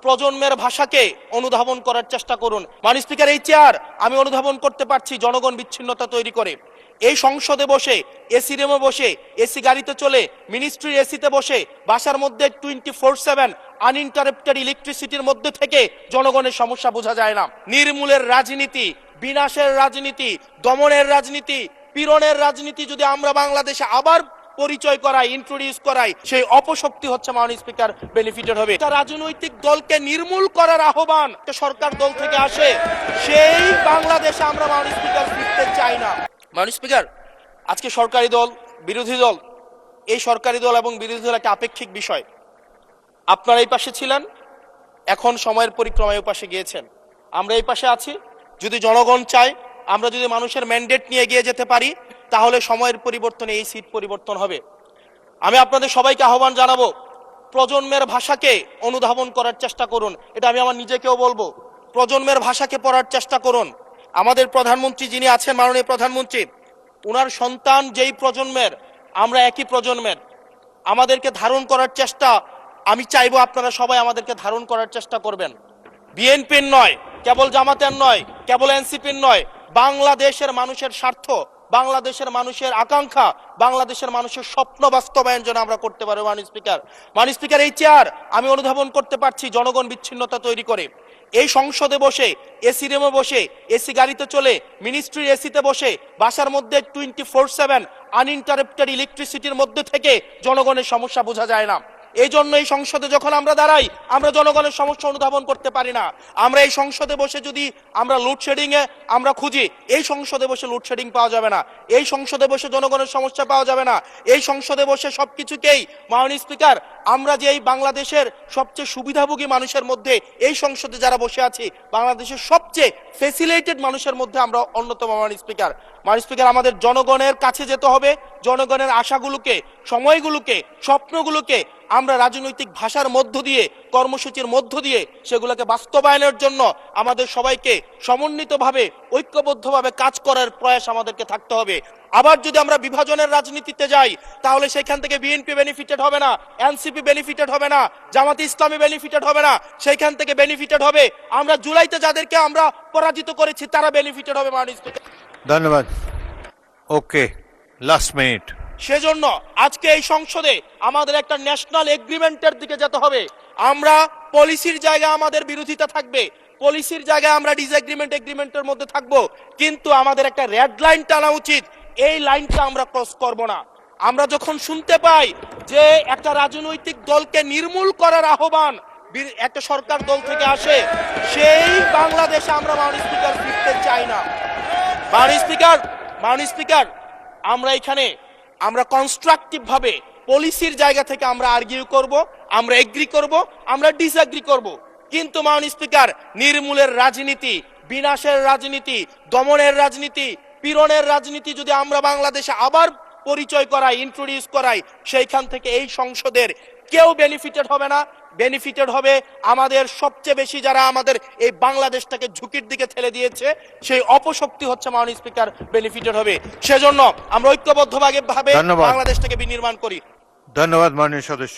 প্রজন্মের ভাষাকে অনুধাবন করার চেষ্টা করুন। মাননীয় স্পিকার, এই চেয়ার আমি অনুধাবন করতে পারছি জনগণ বিচ্ছিন্নতা তৈরি করে। এই সংসদে বসে, এসি রুমে বসে, এসি গাড়িতে চলে, মিনিস্ট্রির এসিতে বসে, বাসার মধ্যে 24/7 আনইন্টারাপ্টেড ইলেকট্রিসিটির মধ্যে থেকে জনগণের সমস্যা বোঝা যায় না। নির্মূলের রাজনীতি, বিনাশের রাজনীতি, দমনের রাজনীতি, পীড়নের রাজনীতি যদি আমরা বাংলাদেশে আবার পরিচয় করাই, ইন্ট্রোডিউস করাই, সেই অপশক্তি হচ্ছে মাননীয় স্পিকার বেনিফিটেড হবে। রাজনৈতিক দলকে নির্মূল করার আহ্বান সরকার দল থেকে আসে, সেই বাংলাদেশে আমরা মাননীয় স্পিকার ফিরতে চাই না। মাননীয় স্পিকার, আজকে সরকারি দল, বিরোধী দল, এই সরকারি দল এবং বিরোধী দল একটা আপেক্ষিক বিষয়। আপনারা এই পাশে ছিলেন, এখন সময়ের পরিক্রমায় পাশে গিয়েছেন, আমরা এই পাশে আছি। যদি জনগণ চায়, আমরা যদি মানুষের ম্যান্ডেট নিয়ে এগিয়ে যেতে পারি, তাহলে সময়ের পরিবর্তনে এই সিট পরিবর্তন হবে। আমি আপনাদের সবাইকে আহ্বান জানাবো, প্রজন্মের ভাষাকে অনুধাবন করার চেষ্টা করুন। এটা আমি আমার নিজেকেও বলবো, প্রজন্মের ভাষাকে পড়ার চেষ্টা করুন। আমাদের প্রধানমন্ত্রী যিনি আছেন, মাননীয় প্রধানমন্ত্রী, ওনার সন্তান যেই প্রজন্মের, আমরা একই প্রজন্মের। আমাদেরকে ধারণ করার চেষ্টা, আমি চাইবো আপনারা সবাই আমাদেরকে ধারণ করার চেষ্টা করবেন। বিএনপির নয়, কেবল জামাতের নয়, কেবল এনসিপির নয়, বাংলাদেশের মানুষের স্বার্থ, বাংলাদেশের মানুষের আকাঙ্ক্ষা, বাংলাদেশের মানুষের স্বপ্ন বাস্তবায়ন যেন আমরা করতে পারি। মাননীয় স্পিকার, এই চেয়ার আমি অনুধাবন করতে পারছি জনগণ বিচ্ছিন্নতা তৈরি করে। এই সংসদে বসে, এসি রুমে বসে, এসি গাড়িতে চলে, মিনিস্ট্রির এসিতে বসে, বাসার মধ্যে 24/7 আনইন্টারাপ্টেড ইলেকট্রিসিটির মধ্যে থেকে জনগণের সমস্যা বোঝা যায় না। এই জন্য এই সংসদে যখন আমরা দাঁড়াই, আমরা জনগণের সমস্যা অনুধাবন করতে পারি না। আমরা এই সংসদে বসে যদি আমরা লোডশেডিং এ আমরা খুঁজি, এই সংসদে বসে লোডশেডিং পাওয়া যাবে না, এই সংসদে বসে জনগণের সমস্যা পাওয়া যাবে না। এই সংসদে বসে সবকিছুকেই, মাননীয় স্পিকার, আমরা যে এই বাংলাদেশের সবচেয়ে সুবিধাভোগী মানুষের মধ্যে, এই সংসদে যারা বসে আছি, বাংলাদেশের সবচেয়ে ফেসিলিটেড মানুষের মধ্যে আমরা অন্যতম। মাননীয় স্পিকার, আমাদের জনগণের কাছে যেতে হবে, জনগণের আশাগুলোকে, সময়গুলোকে, স্বপ্নগুলোকে আমরা রাজনৈতিক ভাষার মধ্য দিয়ে, কর্মসূচির মধ্য দিয়ে সেগুলোকে বাস্তবায়নের জন্য আমাদের সবাইকে সমন্বিতভাবে, ঐক্যবদ্ধভাবে কাজ করার প্রয়াস আমাদেরকে থাকতে হবে। আবার যদি আমরা বিভাজনের রাজনীতিতে যাই, তাহলে সেখান থেকে বিএনপি বেনিফিটেড হবে না, এনসিপি বেনিফিটেড হবে না, জামাতে ইসলামী বেনিফিটেড হবে না, সেইখান থেকে বেনিফিটেড হবে আমরা জুলাইতে যাদেরকে আমরা পরাজিত করেছি, তারা বেনিফিটেড হবে। মাননীয় স্পিকার, ধন্যবাদ। ওকে, লাস্ট মিনিট। সেজন্য আজকে এই সংসদে আমাদের একটা ন্যাশনাল এগ্রিমেন্টের দিকে যেতে হবে। আমরা পলিসির জায়গায় আমাদের বিরোধিতা থাকবে, পলিসির জায়গায় আমরা এগ্রিমেন্টের মধ্যে থাকবো, কিন্তু আমাদের একটা রেড লাইন টানা উচিত। এই লাইনটা আমরা ক্রস করব না। আমরা যখন শুনতে পাই যে একটা রাজনৈতিক দলকে নির্মূল করার আহ্বান একটা সরকার দল থেকে আসে, সেই বাংলাদেশে আমরা মাননীয় স্পিকার ফিরতে চাই না। মাননীয় স্পিকার, আমরা এখানে আমরা কনস্ট্রাকটিভ ভাবে পলিসির জায়গা থেকে আমরা আর্গিউ করব, আমরা এগ্রি করব, আমরা ডিসএগ্রি করব, কিন্তু মাননীয় স্পিকার, নির্মূলের রাজনীতি, বিনাশের রাজনীতি, দমনের রাজনীতি, পীড়নের রাজনীতি যদি আমরা বাংলাদেশে আবার পরিচয় করাই, ইন্ট্রোডিউস করাই, সেইখান থেকে এই সংসদের কেউ বেনিফিটেড হবে না। বেনিফিটেড হবে আমাদের সবচেয়ে বেশি যারা আমাদের এই বাংলাদেশটাকে ঝুঁকির দিকে ঠেলে দিয়েছে, সেই অপশক্তি হচ্ছে মাননীয় স্পিকার বেনিফিটেড হবে। সেজন্য আমরা ঐক্যবদ্ধভাবে বাংলাদেশটাকে বিনির্মাণ করি। ধন্যবাদ মাননীয় সদস্য।